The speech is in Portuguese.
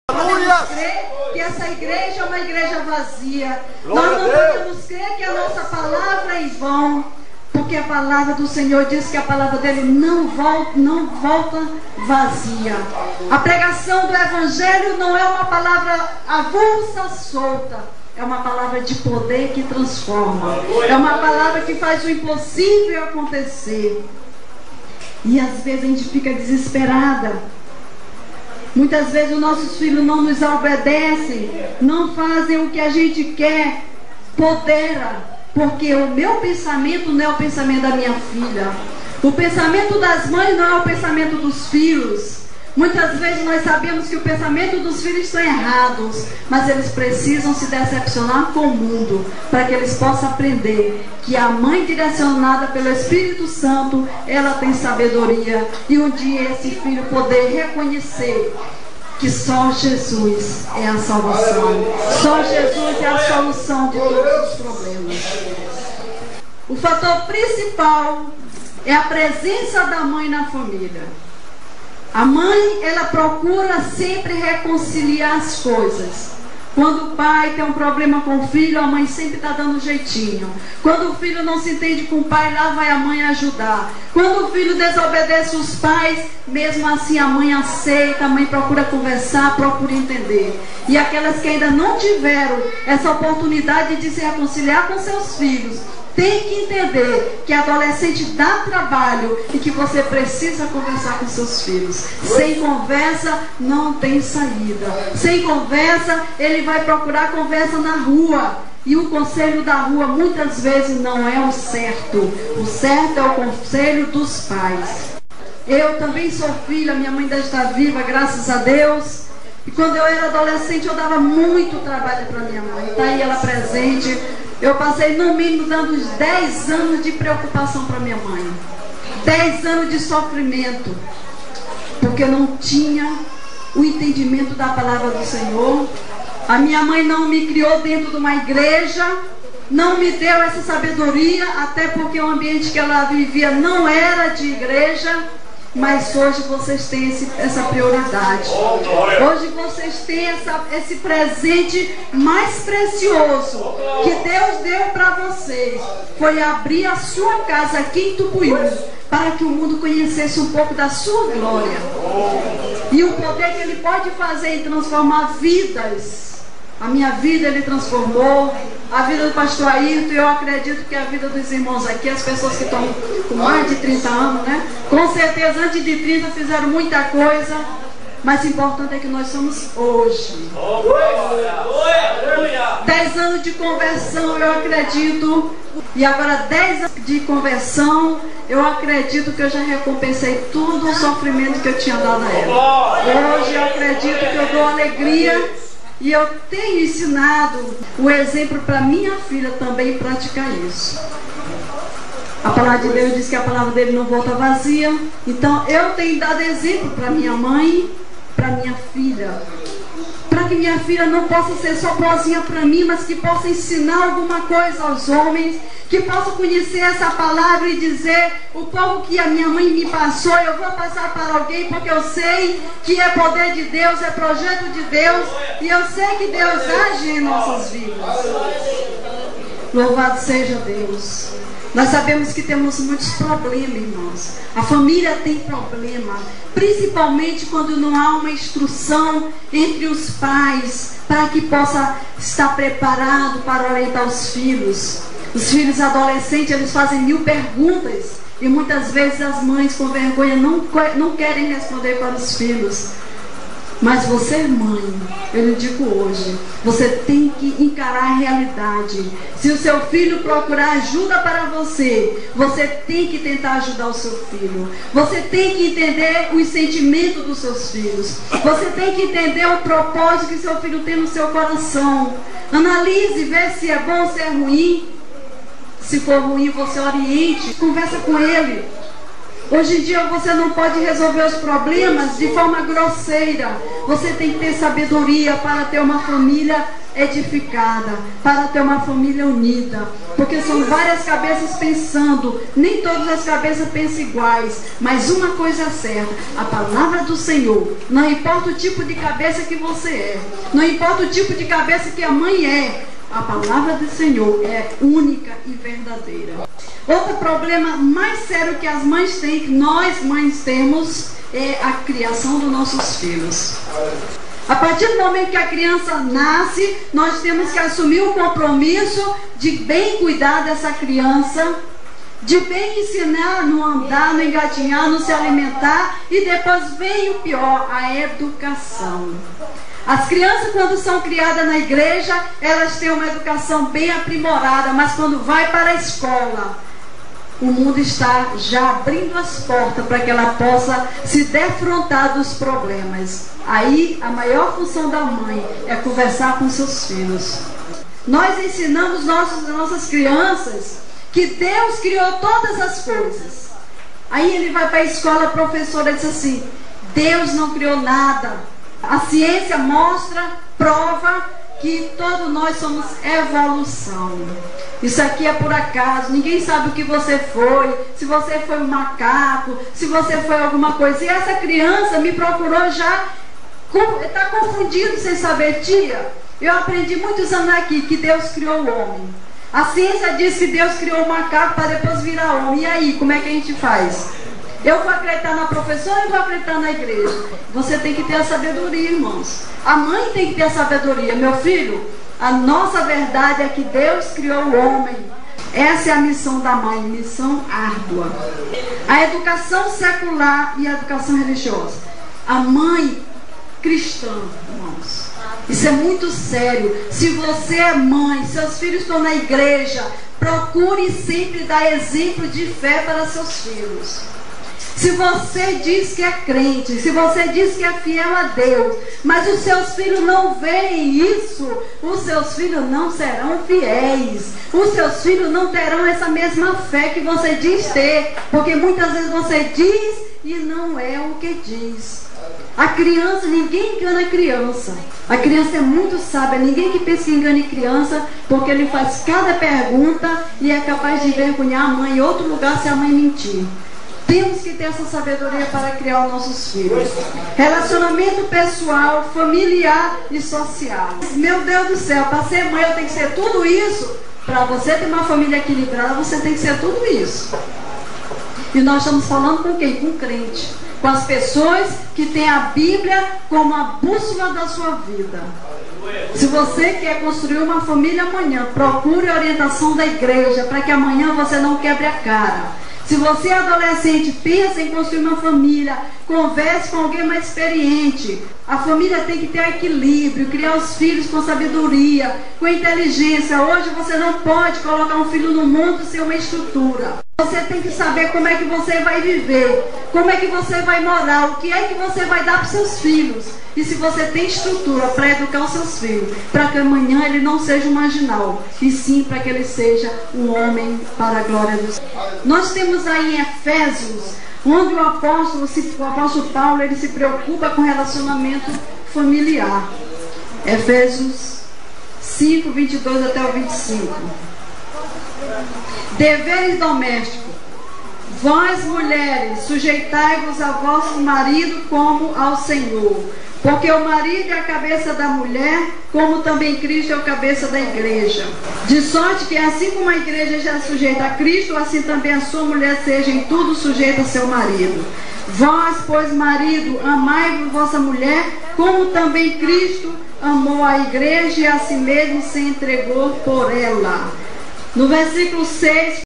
podemos crer que essa igreja é uma igreja vazia. Nós não podemos crer que a nossa palavra é em vão, porque a palavra do Senhor diz que a palavra dele não volta vazia. A pregação do Evangelho não é uma palavra avulsa, solta. É uma palavra de poder que transforma. É uma palavra que faz o impossível acontecer. E às vezes a gente fica desesperada. Muitas vezes os nossos filhos não nos obedecem, não fazem o que a gente quer, porque o meu pensamento não é o pensamento da minha filha. O pensamento das mães não é o pensamento dos filhos. Muitas vezes nós sabemos que o pensamento dos filhos estão errados, mas eles precisam se decepcionar com o mundo, para que eles possam aprender que a mãe direcionada pelo Espírito Santo, ela tem sabedoria, e um dia esse filho poder reconhecer que só Jesus é a salvação, só Jesus é a solução de todos os problemas. O fator principal é a presença da mãe na família. A mãe, ela procura sempre reconciliar as coisas. Quando o pai tem um problema com o filho, a mãe sempre está dando jeitinho. Quando o filho não se entende com o pai, lá vai a mãe ajudar. Quando o filho desobedece os pais, mesmo assim a mãe aceita, a mãe procura conversar, procura entender. E aquelas que ainda não tiveram essa oportunidade de se reconciliar com seus filhos, tem que entender que adolescente dá trabalho e que você precisa conversar com seus filhos. Sem conversa não tem saída. Sem conversa ele vai procurar conversa na rua. E o conselho da rua muitas vezes não é o certo. O certo é o conselho dos pais. Eu também sou filha, minha mãe ainda está viva, graças a Deus. E quando eu era adolescente eu dava muito trabalho para minha mãe. Está aí ela presente. Eu passei no mínimo dando uns 10 anos de preocupação para minha mãe. 10 anos de sofrimento. Porque eu não tinha o entendimento da palavra do Senhor. A minha mãe não me criou dentro de uma igreja. Não me deu essa sabedoria. Até porque o ambiente que ela vivia não era de igreja. Mas hoje vocês têm essa prioridade. Hoje vocês têm esse presente mais precioso que Deus deu para vocês. Foi abrir a sua casa aqui em Tucuiú, para que o mundo conhecesse um pouco da sua glória. E o poder que Ele pode fazer em transformar vidas. A minha vida Ele transformou, a vida do pastor Ayrton, e eu acredito que a vida dos irmãos aqui, as pessoas que estão com mais de 30 anos, né? Com certeza antes de 30 fizeram muita coisa, mas o importante é que nós somos hoje. 10 anos de conversão, eu acredito, e agora 10 anos de conversão, eu acredito que eu já recompensei todo o sofrimento que eu tinha dado a ela. Hoje eu acredito que eu dou alegria. E eu tenho ensinado o exemplo para minha filha também praticar isso. A palavra de Deus diz que a palavra dele não volta vazia. Então eu tenho dado exemplo para minha mãe, para minha filha. Para que minha filha não possa ser só boazinha para mim, mas que possa ensinar alguma coisa aos homens. Que possa conhecer essa palavra e dizer: o povo que a minha mãe me passou, eu vou passar para alguém, porque eu sei que é poder de Deus, é projeto de Deus, e eu sei que Deus age em nossas vidas. Louvado seja Deus. Nós sabemos que temos muitos problemas, irmãos. A família tem problema, principalmente quando não há uma instrução entre os pais, para que possa estar preparado para orientar os filhos. Os filhos adolescentes, eles fazem 1000 perguntas, e muitas vezes as mães com vergonha não querem responder para os filhos. Mas você, mãe, eu lhe digo hoje, você tem que encarar a realidade. Se o seu filho procurar ajuda para você, você tem que tentar ajudar o seu filho. Você tem que entender os sentimentos dos seus filhos. Você tem que entender o propósito que seu filho tem no seu coração. Analise, vê se é bom ou se é ruim. Se for ruim, você oriente, conversa com ele. Hoje em dia você não pode resolver os problemas de forma grosseira. Você tem que ter sabedoria para ter uma família edificada, para ter uma família unida, porque são várias cabeças pensando, nem todas as cabeças pensam iguais, mas uma coisa é certa: a palavra do Senhor. Não importa o tipo de cabeça que você é, não importa o tipo de cabeça que a mãe é, a palavra do Senhor é única e verdadeira. Outro problema mais sério que as mães têm, que nós mães temos, é a criação dos nossos filhos. A partir do momento que a criança nasce, nós temos que assumir o compromisso de bem cuidar dessa criança, de bem ensinar no andar, no engatinhar, no se alimentar, e depois vem o pior, a educação. As crianças, quando são criadas na igreja, elas têm uma educação bem aprimorada, mas quando vai para a escola, o mundo está já abrindo as portas para que ela possa se defrontar dos problemas. Aí a maior função da mãe é conversar com seus filhos. Nós ensinamos nossas crianças que Deus criou todas as coisas. Aí ele vai para a escola, a professora diz assim: Deus não criou nada. A ciência mostra, prova que todos nós somos evolução. Isso aqui é por acaso, ninguém sabe o que você foi, se você foi um macaco, se você foi alguma coisa. E essa criança me procurou já, está confundido sem saber: tia, eu aprendi muitos anos aqui que Deus criou o homem. A ciência diz que Deus criou o macaco para depois virar homem. E aí, como é que a gente faz? Eu vou acreditar na professora e vou acreditar na igreja? Você tem que ter a sabedoria, irmãos. A mãe tem que ter a sabedoria. Meu filho, a nossa verdade é que Deus criou o homem. Essa é a missão da mãe, missão árdua. A educação secular e a educação religiosa. A mãe cristã, irmãos, isso é muito sério. Se você é mãe, seus filhos estão na igreja, procure sempre dar exemplo de fé para seus filhos. Se você diz que é crente, se você diz que é fiel a Deus, mas os seus filhos não veem isso, os seus filhos não serão fiéis. Os seus filhos não terão essa mesma fé que você diz ter, porque muitas vezes você diz e não é o que diz. A criança, ninguém engana a criança. A criança é muito sábia, ninguém que pensa que engane criança, porque ele faz cada pergunta e é capaz de envergonhar a mãe em outro lugar se a mãe mentir. Temos que ter essa sabedoria para criar os nossos filhos. Relacionamento pessoal, familiar e social. Meu Deus do céu, para ser mãe eu tenho que ser tudo isso. Para você ter uma família equilibrada, você tem que ser tudo isso. E nós estamos falando com quem? Com crente. Com as pessoas que têm a Bíblia como a bússola da sua vida. Se você quer construir uma família amanhã, procure a orientação da igreja para que amanhã você não quebre a cara. Se você é adolescente, pensa em construir uma família, converse com alguém mais experiente. A família tem que ter equilíbrio, criar os filhos com sabedoria, com inteligência. Hoje você não pode colocar um filho no mundo sem uma estrutura. Você tem que saber como é que você vai viver, como é que você vai morar, o que é que você vai dar para os seus filhos. E se você tem estrutura para educar os seus filhos, para que amanhã ele não seja um marginal, e sim para que ele seja um homem para a glória do Senhor. Nós temos aí em Efésios, onde o apóstolo Paulo, ele se preocupa com relacionamento familiar. Efésios 5, 22 até o 25. Deveres domésticos. Vós, mulheres, sujeitai-vos a vosso marido como ao Senhor. Porque o marido é a cabeça da mulher, como também Cristo é a cabeça da igreja. De sorte que assim como a igreja já é sujeita a Cristo, assim também a sua mulher seja em tudo sujeita a seu marido. Vós, pois, marido, amai vossa mulher, como também Cristo amou a igreja e a si mesmo se entregou por ela. No versículo 6...